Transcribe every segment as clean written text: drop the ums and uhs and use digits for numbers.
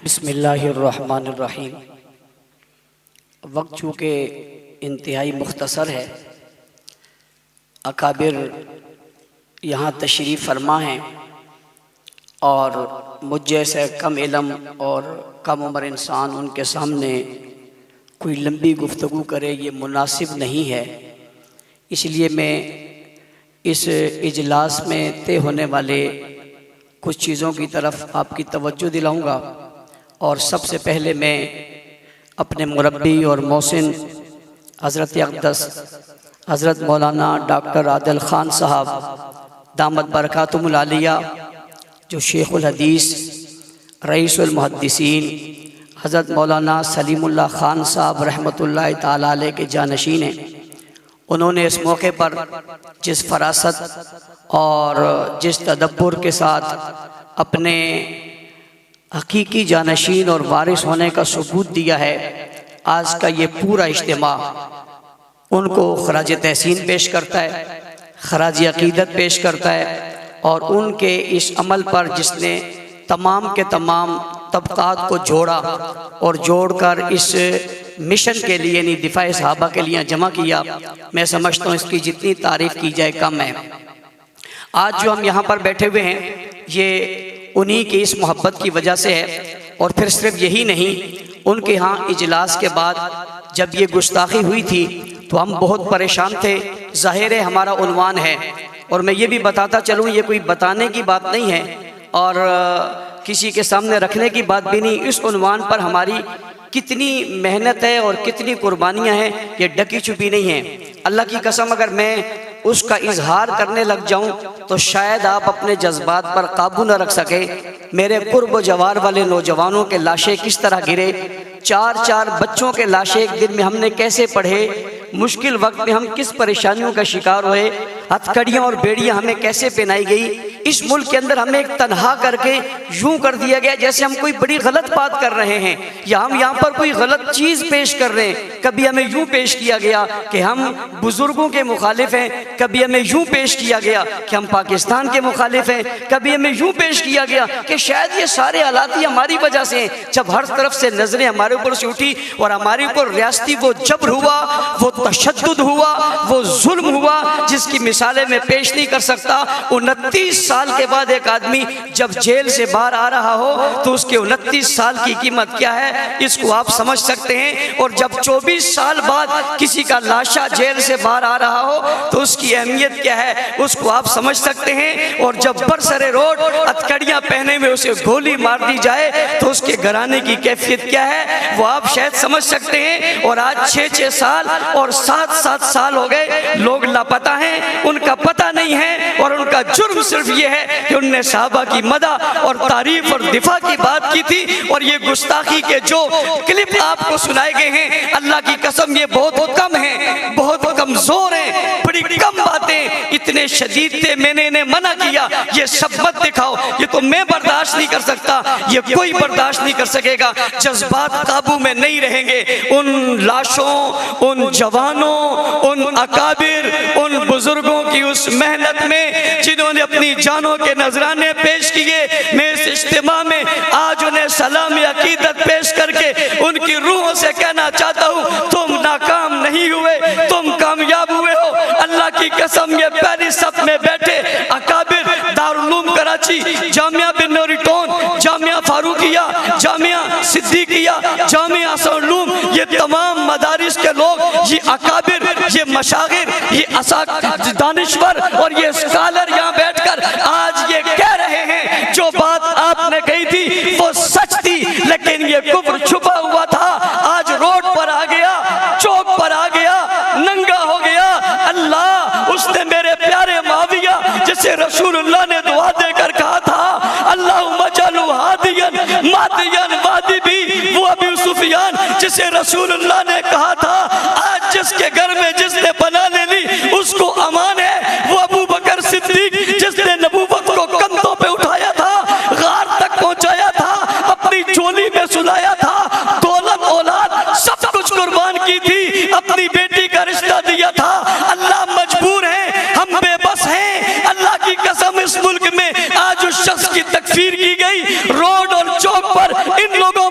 बिस्मिल्लाहिर्रहमानिर्रहीम। वक्त चूँकि इंतहाई मुख्तसर है, अकाबिर यहाँ तशरीफ़ फरमा हैं और मुझ जैसे कम इल्म और कम उम्र इंसान उनके सामने कोई लंबी गुफ्तगू करे ये मुनासिब नहीं है। इसलिए मैं इस इजलास में तय होने वाले कुछ चीज़ों की तरफ आपकी तवज्जो दिलाऊंगा। और सबसे पहले मैं अपने मुरब्बी और मोहसिन हज़रत अक़दस हज़रत मौलाना डॉक्टर आदिल ख़ान साहब दामत बरकातुहुल आलिया, जो शेखुल हदीस रईसुल मुहद्दिसीन हज़रत मौलाना सलीमुल्लाह ख़ान साहब रहमतुल्लाह ताला अलैह के जानशीन हैं, उन्होंने इस मौके पर जिस फरासत और जिस तदब्बुर के साथ अपने हकीकी जानशीन और वारिस होने का सबूत दिया है, आज का ये पूरा इज्तिमा उनको खराज तहसीन पेश करता है, खराज अकीदत पेश करता है। और उनके इस अमल पर जिसने तमाम के तमाम तबकात को जोड़ा और जोड़कर इस मिशन के लिए यानी दिफा सहाबा के लिए जमा किया, मैं समझता हूँ इसकी जितनी तारीफ़ की जाए कम है। आज जो हम यहाँ पर बैठे हुए हैं ये उन्हीं की इस मोहब्बत की वजह से है। और फिर सिर्फ यही नहीं, उनके यहाँ इजलास के बाद जब ये गुस्ताखी हुई थी तो हम बहुत परेशान थे। ज़ाहिर है हमारा उन्वान है, और मैं ये भी बताता चलूँ ये कोई बताने की बात नहीं है और किसी के सामने रखने की बात भी नहीं। इस उन्वान पर हमारी कितनी मेहनत है और कितनी कुर्बानियाँ हैं ये ढकी छुपी नहीं है। अल्लाह की कसम अगर मैं उसका इजहार करने लग जाऊं तो शायद आप अपने जज्बात पर काबू न रख सके। मेरे कुर्ब जवार वाले नौजवानों के लाशें किस तरह गिरे, 4-4 बच्चों के लाशें एक दिन में हमने कैसे पढ़े, मुश्किल वक्त में हम किस परेशानियों का शिकार हुए, हथकड़ियाँ और बेड़ियाँ हमें कैसे पहनाई गई। इस मुल्क के अंदर हमें एक तन्हा करके यूं कर दिया गया जैसे हम कोई बड़ी गलत बात कर रहे हैं या हम यहाँ पर कोई गलत चीज़ पेश कर रहे हैं। कभी हमें यूं पेश किया गया कि हम बुजुर्गों के मुखालिफ हैं, कभी हमें यूं पेश किया गया कि हम पाकिस्तान के मुखालिफ हैं, कभी हमें यूं पेश किया गया कि शायद ये सारे हालात ही हमारी वजह से हैं। जब हर तरफ से नजरें हमारे ऊपर से उठी और हमारे ऊपर रियासती वो जबर हुआ, वो तशद्दुद हुआ, वो जुल्म हुआ जिसकी मिसालें मैं पेश नहीं कर सकता। 29 साल के बाद एक आदमी जब जेल से बाहर आ रहा हो तो उसके 29 साल की कीमत क्या है इसको आप समझ सकते हैं। और जब 24 साल बाद किसी का लाशा जेल से बाहर आ रहा हो तो उसकी अहमियत क्या है उसको आप समझ सकते हैं। और जब बरसरे रोड हथकड़ियाँ पहने में उसे गोली मार दी जाए तो उसके घराने की कैफियत क्या है वो आप शायद समझ सकते हैं। और आज 6-6 साल और 7-7 साल हो गए, लोग लापता हैं, उनका पता नहीं है। और उनका जुर्म सिर्फ ये है कि उनने सहाबा की मदा और तारीफ और दिफा की बात की थी। और ये गुस्ताखी के जो क्लिप आपको सुनाए गए हैं, अल्लाह की कसम ये बहुत कम है, बहुत कमजोर है, बड़ी कम बातें इतने शदीद थे। मैंने इन्हें मना किया ये सब मत दिखाओ, ये तो मैं बर्दाश्त नहीं कर सकता, ये कोई बर्दाश्त नहीं कर सकेगा। जज्बात काबू में नहीं रहेंगे। उन लाशों, उन जवानों, उन अकाबिर, उन बुजुर्गों की उस मेहनत में जिन्होंने अपनी जानों के नजराने पेश किए, मैं इस इज्तिमा में आज उन्हें सलाम अकीदत पेश करके उनकी रूहों से कहना चाहता हूँ तुम नाकाम नहीं हुए, तुम कामयाब हुए हो। अल्लाह की कसम ये पहली सफ में बैठे अकाबिर दारुल उलूम कराची, जामिया बिन नूरिटोन, जामिया फारूकिया, जामिया सिद्दीकिया, जामिया असद उलूम, ये तमाम मदारिस के लोग, ये अकाबिर, ये मशागिर, ये दानिश्वर और ये स्कॉलर यहाँ बैठकर आज ये कह रहे हैं जो बात आपने कही थी वो सच थी, लेकिन ये कुफ्र छुपा हुआ था। आज रोड पर आ गया, चौक पर आ गया, नंगा हो गया। अल्लाह उसने मेरे प्यारे माविया जिसे रसूलुल्लाह ने दुआ देकर कहा था अल्लाहुम्मा जअलहु हादियन मादियन वादी भी, वो अबू सुफियान जिसे रसूलुल्लाह ने कहा था आज जिसके घर में जिसने पनाह ले ली उसको अमान है। वो अबू बकर सिद्दीक जिसने नबूवत को कंधों पे उठाया था, गार तक पहुंचाया था, अपनी झोली में सुलाया था, दौलत औलाद सब कुछ कुर्बान की थी, अपनी बेटी का रिश्ता दिया था। अल्लाह मजबूर है, हम बेबस हैं। अल्लाह की कसम इस मुल्क में आज उस शख्स की तकफीर की गई, रोड और चौक पर इन लोगों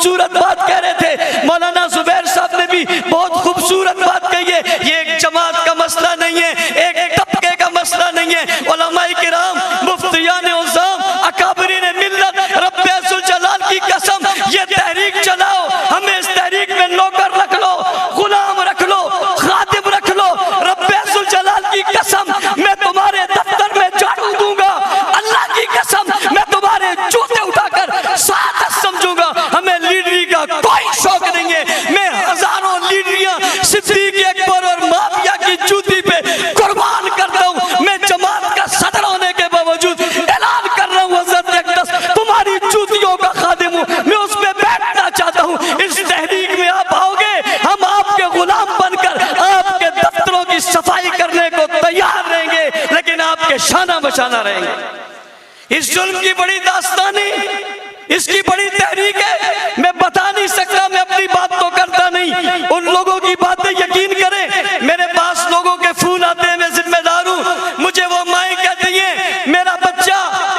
खूबसूरत बात कह रहे थे। मौलाना जुबैर साहब ने भी बहुत खूबसूरत बात कही है। ये एक जमात का मसला नहीं है, एक तबके का मसला नहीं है। उलमाए किराम, मुफ्तियान उज़्ज़ाम, अकाबरीन मिल्लत, रब्बे ज़ुल जलाल की कसम, ये तहरीक चलाओ, हमें इस तहरीक में नौकर रख लो, गुलाम रख लो, खातिब रख लो। रब्बे ज़ुल जलाल की कसम, मैं तुम्हारे दफ्तर में झाड़ू दूंगा। अल्लाह की कसम, मैं तुम्हारे जूते उठाकर सादत समझूंगा। हमें लीडरी का कोई शौक नहीं है। मैं हजारों लीडरियां सिद्दीक अकबर और माफिया की जूती पे कुर्बान करता हूं। मैं जमात का सदर होने के बावजूद ऐलान कर रहा हूं, हज़रत अक़दस तुम्हारी जूतियों का खादिम हूं, मैं उस पे बैठना चाहता हूं। इस तहरीक में आप आओगे, हम आपके गुलाम बनकर आपके दफ्तरों की सफाई करने को तैयार रहेंगे, लेकिन आपके शाना बचाना रहेंगे। इस जुल्म की बड़ी दास्तानी, इसकी बड़ी तहरीक है। मैं बता नहीं सकता, मैं अपनी बात तो करता नहीं, उन लोगों की बातें यकीन करें। मेरे पास लोगों के फोन आते हैं, मैं जिम्मेदार हूं। मुझे वो माएँ कहती हैं मेरा बच्चा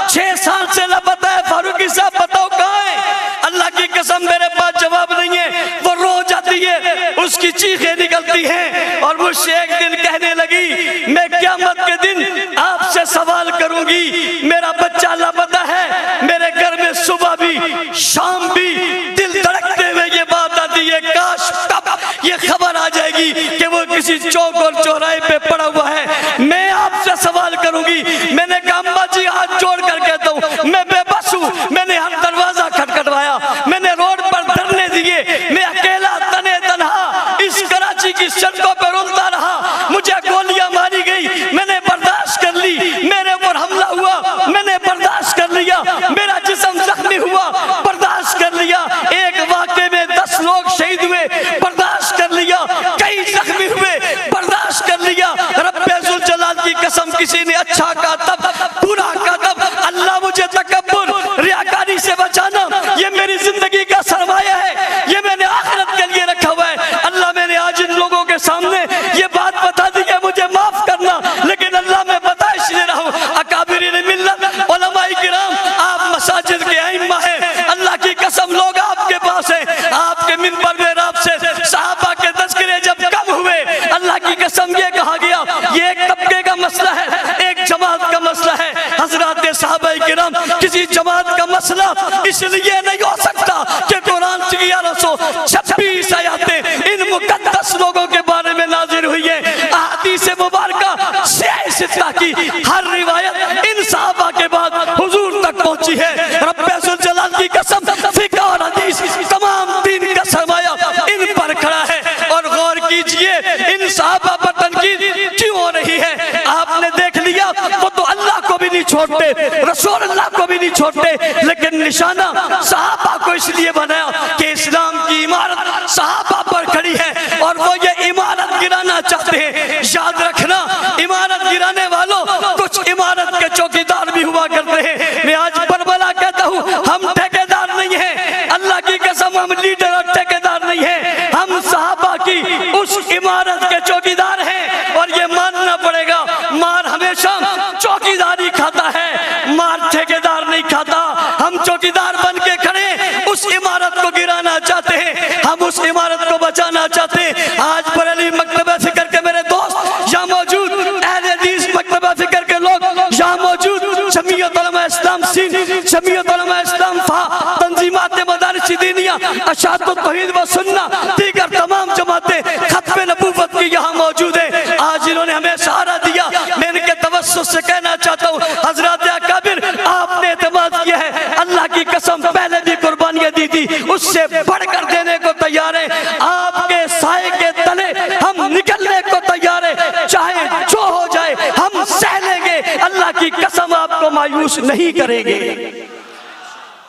6 साल से लापता है, फारूकी साहब बताओ कहाँ है। अल्लाह की कसम मेरे पास जवाब नहीं है। वो रो जाती है, उसकी चीखें निकलती हैं और मुझसे एक दिन कहने लगी मैं क़यामत के दिन आपसे सवाल करूंगी, मेरा बच्चा लापता है। मेरे घर में सुबह भी शाम भी दिल धड़कते हुए ये बात आती है, काश कब ये खबर आ जाएगी कि वो किसी चौक और चौराहे पे पड़ा हुआ है। मैं आपसे सवाल करूंगी। मैंने कहा अम्मा जी हाथ जोड़ कर कहता हूँ मैं बेबस हूँ। मैंने हर दरवाजा खटखटवाया, मैंने रोड पर धरने दिए, मैं अकेला तने तनहा इस कराची की सड़कों पर रोता रहा। मुझे गोलियां मारी गई, मैंने बर्दाश्त कर ली। मेरे ऊपर हमला हुआ, मैंने बर्दाश्त कर लिया। मेरा जिस्म जख्मी हुआ, बर्दाश्त कर लिया। एक वाक़े में 10 लोग शहीद हुए, बर्दाश्त कर लिया। कई जख्मी हुए, बर्दाश्त कर लिया। रब्बे ज़ुल जलाल की कसम, किसी ने अच्छा कहा तब, बुरा कहा तब। अल्लाह मुझे तकब्बुर, रियाकारी से बचाना, ये मेरी जिंदगी का सरमाया है, ये मैंने आखिरत के लिए रखा हुआ है। अल्लाह मैंने आज इन लोगों के सामने ये बात बता दी है, मुझे माफ करना, लेकिन अल्लाह मैं बता इसलिए रहा हूँ। अकाबिरीन मिल्लत, उलमाए किराम, आप मसाजिद के आइम्मा हैं। अल्लाह की कसम लोग आपके पास हैं, आपके मिंबर में आपसे सहाबा के तज़किरे जब कम हुए, अल्लाह की कसम ये कहा गया ये एक तबके का मसला है, एक जमात का मसला है। हज़रात सहाबाए किराम, किसी जमात का मसला इसलिए नहीं हो सकता कि कुरान की 1126 आयतें इन मुक़द्दस लोगों के बारे में नाज़िल हुई है। अहादीस मुबारका सित्ता की हर रिवायत इन सहाबा के बाद हुजूर तक पहुंची है। रब्बे ज़ुल जलाल की कसम, फ़िक़्ह और हदीस तमाम दीन का सरमाया इन पर खड़ा है। और गौर कीजिए इन सहाबा पर तनकीद क्यों हो रही है। आपने देख लिया वो तो अल्लाह को भी नहीं छोड़ते, रसूल अल्लाह को भी नहीं छोड़ते, लेकिन निशाना सहाबा को इसलिए बनाया कि इस्लाम की इमारत सहाबा पर खड़ी है और वो ये इमारत गिराना चाहते हैं। याद रखना, इमारत गिराने वालों कुछ इमारत के चौकीदार भी हुआ करते हैं। मैं आज बरबला कहता हूँ हम ठेकेदार नहीं हैं, अल्लाह की कसम हम लीडर और ठेकेदार नहीं हैं, हम सहाबा की उस इमारत के चौकीदार हैं। और ये मानना पड़ेगा, मार हमेशा चौकीदारी खाता है, मार ठेकेदार नहीं खाता। हम चौकीदार बन के खड़े उस इमारत को गिराना चाहते हैं, हम उस इमारत को बचाना चाहते हैं। आज बरेली मकतबा फिक्र के मेरे दोस्त यहाँ मौजूद, अहले हदीस मकतबा फिक्र के लोग यहाँ मौजूद, जमीयत उलमा इस्लाम सिंध, जमीयत उलमा इस्लाम फा, तंजीमात मदारिस दीनिया, अशातुत तौहीद व सुन्ना, दीगर तमाम जमातें खत्म नबूवत की यहाँ मौजूद है। आज इन्होंने हमें सहारा दिया। मैं इनके तवस्सुस से कहना चाहता हूँ हज़रात अकाबिर, आपने एतमाद किया है, अल्लाह की कसम पहले भी कुर्बानियाँ दी थी, उससे बढ़कर देने को तैयार है। आपके साए के तले हम निकलने को तैयार है, चाहे जो हो जाए हम सह लेंगे। अल्लाह की कसम आपको मायूस नहीं करेंगे।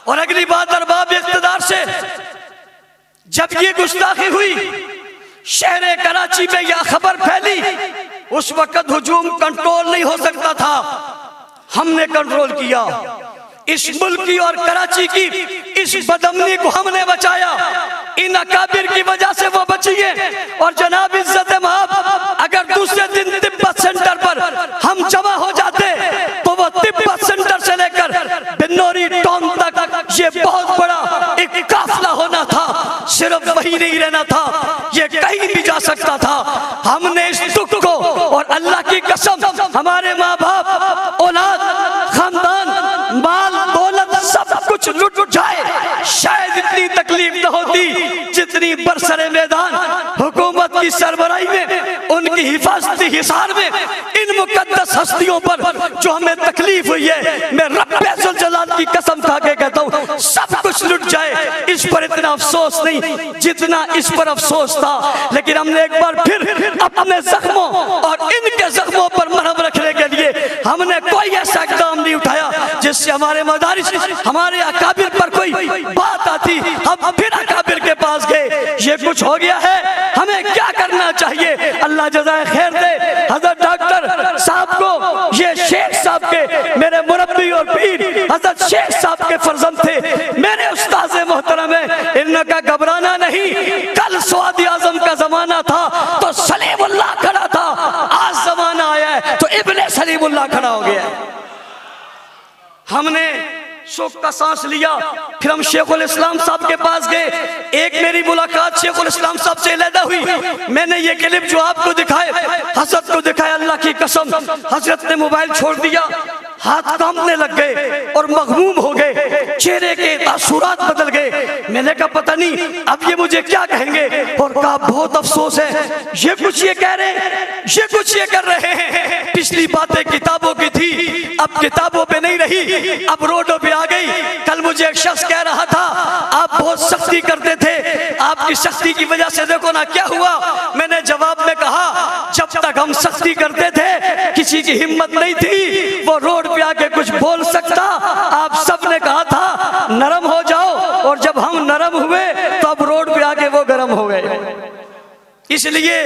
और अगली बात अरबाब इख्तिदार से, जब ये गुस्ताखी हुई शहर कराची में यह खबर फैली, उस वक्त हुजूम कंट्रोल नहीं हो सकता था, हमने कंट्रोल किया। इस मुल्क की और कराची की इस बदअमनी को हमने बचाया। इन अकाबिर की वजह से वो बची है। और जनाब इज्जत महब, अगर दूसरे दिन तिब्बत सेंटर पर हम जमा हो जाते तो वो तिब्बत सेंटर से लेकर बिन्नौरी टाउन तक ये बहुत बड़ा एक काफिला होना था। सिर्फ वही नहीं रहना था, ये कहीं भी जा सकता था। हमने इस दुख को, और अल्लाह की कसम हमारे माँ बाप, औलाद, खानदान, माल दौलत सब कुछ लुट जाए, शायद इतनी तकलीफ न होती जितनी बरसरे मैदान हुकूमत की सरबराही में, उनकी हिफाजती हिसार में इन मुकद्दस हस्तियों पर जो हमें तकलीफ हुई है। मैं रब्बे जुल जलाल की कसम खा के कहता हूँ, सब कुछ लुट जाए, इस पर इतना अफसोस नहीं जितना इस पर अफसोस था। लेकिन हमने एक बार फिर अपने जख्मों और इनके जख्मों पर मरहम रखने के लिए हमने कोई ऐसा इक़दाम नहीं उठाया जिससे हमारे मदारिस, हमारे अकाबिर पर कोई बात आती, हम फिर अकाबिर के पास गए। ये कुछ हो गया है, हमें क्या करना चाहिए? अल्लाह जज़ाए खैर दे हजरत डॉक्टर साहब को, ये शेख साहब के मेरे मुरब्बी और पीर हजरत शेख साहब के फर्जंद थे, मेरे उस्ताद मोहतरम है। इनका घबराना नहीं, कल स्वादी आजम का जमाना था तो सलीमुल्लाह खड़ा था, आज जमाना आया है तो इब्ने सलीमुल्लाह खड़ा हो गया। हमने सुख का सांस लिया, फिर हम शेखुल इस्लाम साहब के पास गए। एक मेरी मुलाकात शेखुल इस्लाम साहब से अलहदा हुई। मैंने ये क्लिप जो आपको दिखाए, हजरत को दिखाया, अल्लाह की कसम हजरत ने मोबाइल छोड़ दिया, हाथ कांपने लग गए और मगमूम हो गए, चेहरे के तासुरात बदल गए। मैंने कहा पता नहीं अब ये मुझे क्या कहेंगे, और कहा बहुत अफसोस है, ये कुछ ये कह रहे हैं, ये कुछ ये कर रहे हैं। पिछली बातें किताबों की थी, अब किताबों पे नहीं रही, अब रोडों पे आ गई। कल मुझे एक शख्स कह रहा था आप बहुत सख्ती करते थे, आपकी सख्ती की वजह से देखो ना क्या हुआ। मैंने जवाब में कहा जब तक हम सख्ती करते थे किसी की हिम्मत नहीं थी वो रोड पे आके कुछ बोल सकता। आप सब ने कहा था नरम हो जाओ, और जब हम नरम हुए तो अब रोड पे आके वो गर्म हो गए। इसलिए